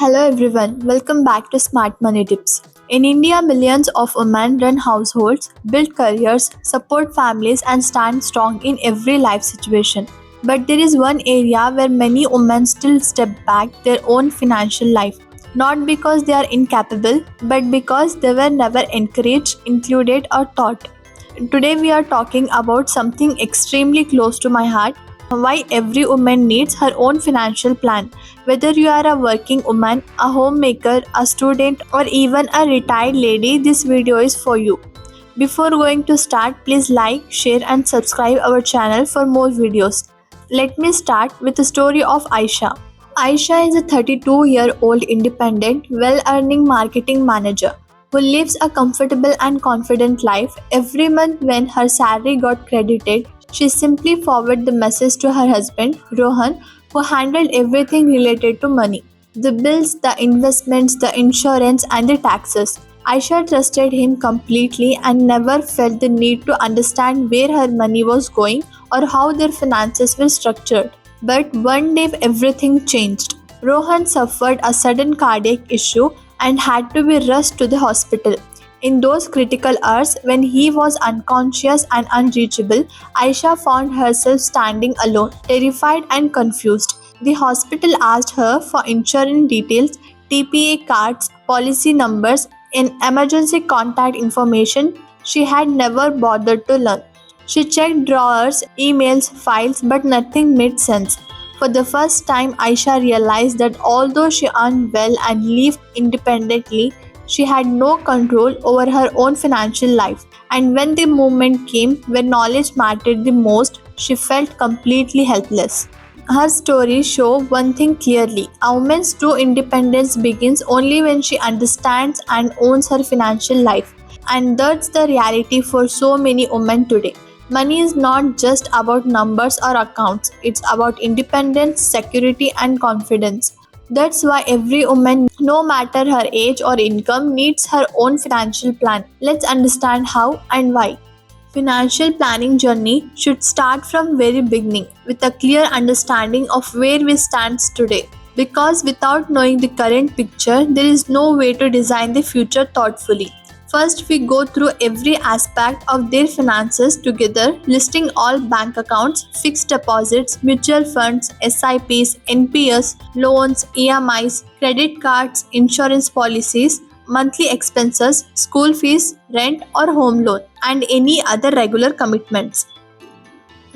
Hello everyone, welcome back to Smart Money Tips. In India, millions of women run households, build careers, support families, and stand strong in every life situation. But there is one area where many women still step back their own financial life. Not because they are incapable, but because they were never encouraged, included, or taught. Today, we are talking about something extremely close to my heart, why every woman needs her own financial plan. Whether you are a working woman, a homemaker, a student, or even a retired lady, this video is for you. Before going to start, please like, share, and subscribe our channel for more videos. Let me start with the story of Aisha. Aisha is a 32-year-old independent, well earning marketing manager who lives a comfortable and confident life. Every month, when her salary got credited, she simply forwarded the message to her husband, Rohan, who handled everything related to money: the bills, the investments, the insurance, and the taxes. Aisha trusted him completely and never felt the need to understand where her money was going or how their finances were structured. But one day everything changed. Rohan suffered a sudden cardiac issue and had to be rushed to the hospital. In those critical hours, when he was unconscious and unreachable, Aisha found herself standing alone, terrified and confused. The hospital asked her for insurance details, TPA cards, policy numbers, and emergency contact information she had never bothered to learn. She checked drawers, emails, files, but nothing made sense. For the first time, Aisha realized that although she earned well and lived independently, she had no control over her own financial life. And when the moment came where knowledge mattered the most, she felt completely helpless. Her stories show one thing clearly: a woman's true independence begins only when she understands and owns her financial life. And that's the reality for so many women today. Money is not just about numbers or accounts, it's about independence, security, and confidence. That's why every woman, no matter her age or income, needs her own financial plan. Let's understand how and why. Financial planning journey should start from very beginning with a clear understanding of where we stand today. Because without knowing the current picture, there is no way to design the future thoughtfully. First, we go through every aspect of their finances together, listing all bank accounts, fixed deposits, mutual funds, SIPs, NPS, loans, EMIs, credit cards, insurance policies, monthly expenses, school fees, rent or home loan, and any other regular commitments.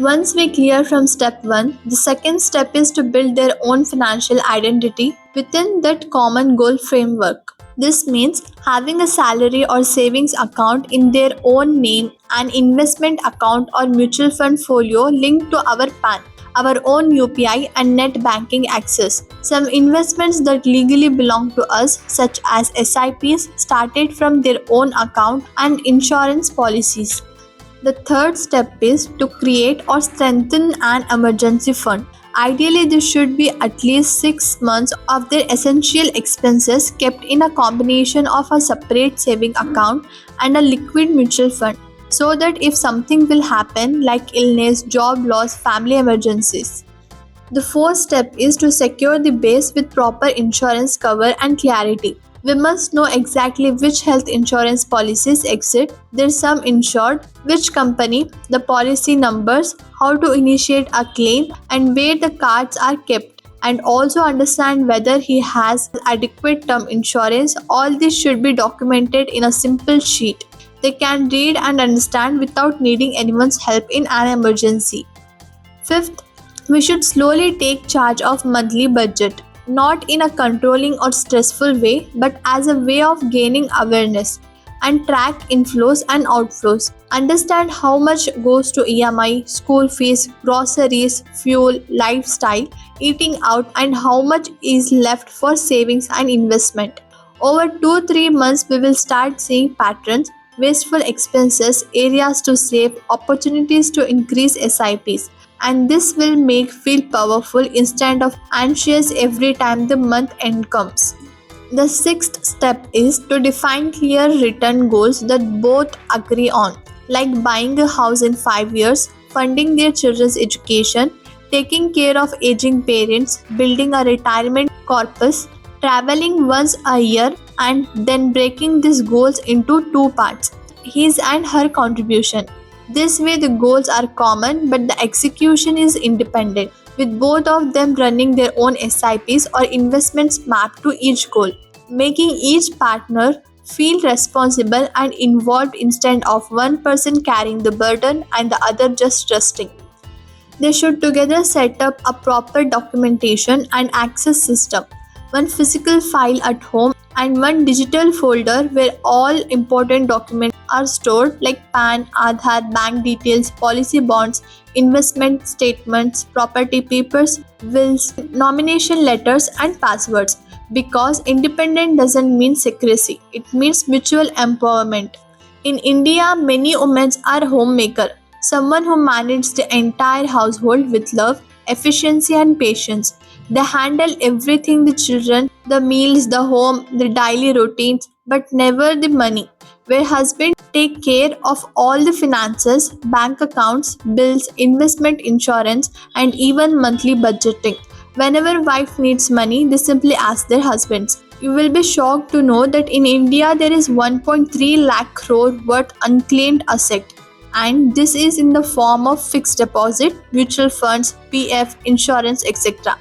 Once we clear from step 1, the second step is to build their own financial identity within that common goal framework. This means having a salary or savings account in their own name, an investment account or mutual fund folio linked to our PAN, our own UPI and net banking access. Some investments that legally belong to us, such as SIPs, started from their own account, and insurance policies. The third step is to create or strengthen an emergency fund. Ideally, this should be at least 6 months of their essential expenses kept in a combination of a separate saving account and a liquid mutual fund, so that if something will happen like illness, job loss, family emergencies. The fourth step is to secure the base with proper insurance cover and clarity. We must know exactly which health insurance policies exist, their sum insured, which company, the policy numbers, how to initiate a claim, and where the cards are kept, and also understand whether he has adequate term insurance. All this should be documented in a simple sheet they can read and understand without needing anyone's help in an emergency. Fifth, we should slowly take charge of monthly budget, not in a controlling or stressful way, but as a way of gaining awareness and track inflows and outflows. Understand how much goes to EMI, school fees, groceries, fuel, lifestyle, eating out, and how much is left for savings and investment. Over 2-3 months, we will start seeing patterns: wasteful expenses, areas to save, opportunities to increase SIPs, and this will make feel powerful instead of anxious every time the month end comes. The sixth step is to define clear return goals that both agree on, like buying a house in 5 years, funding their children's education, taking care of aging parents, building a retirement corpus, traveling once a year and then breaking these goals into two parts, his and her contribution. This way, the goals are common but the execution is independent, with both of them running their own SIPs or investments mapped to each goal, making each partner feel responsible and involved instead of one person carrying the burden and the other just trusting. They should together set up a proper documentation and access system, one physical file at home and one digital folder where all important documents are stored like PAN, Aadhaar, bank details, policy bonds, investment statements, property papers, wills, nomination letters and passwords. Because independent doesn't mean secrecy, it means mutual empowerment. In India, many women are homemaker, someone who manages the entire household with love, efficiency and patience. They handle everything, the children, the meals, the home, the daily routines, but never the money. Where husbands take care of all the finances, bank accounts, bills, investment insurance, and even monthly budgeting. Whenever wife needs money, they simply ask their husbands. You will be shocked to know that in India there is 1.3 lakh crore worth unclaimed asset, and this is in the form of fixed deposit, mutual funds, PF, insurance, etc.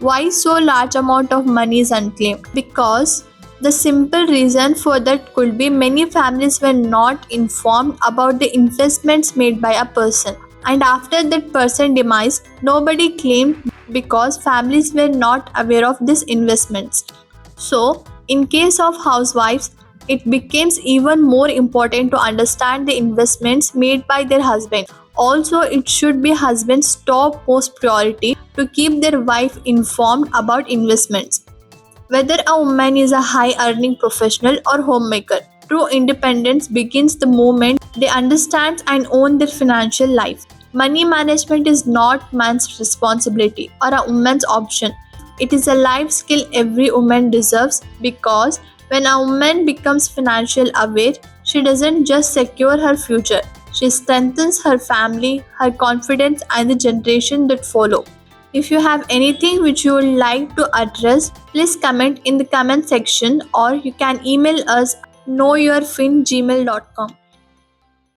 Why so large amount of money is unclaimed? Because the simple reason for that could be many families were not informed about the investments made by a person. And after that person demise, nobody claimed because families were not aware of these investments. So, in case of housewives, it becomes even more important to understand the investments made by their husband. Also, it should be husband's top most priority to keep their wife informed about investments. Whether a woman is a high earning professional or homemaker, true independence begins the moment they understand and own their financial life. Money management is not man's responsibility or a woman's option. It is a life skill every woman deserves because when a woman becomes financially aware, she doesn't just secure her future, she strengthens her family, her confidence, and the generation that follow. If you have anything which you would like to address, please comment in the comment section or you can email us knowyourfin@gmail.com.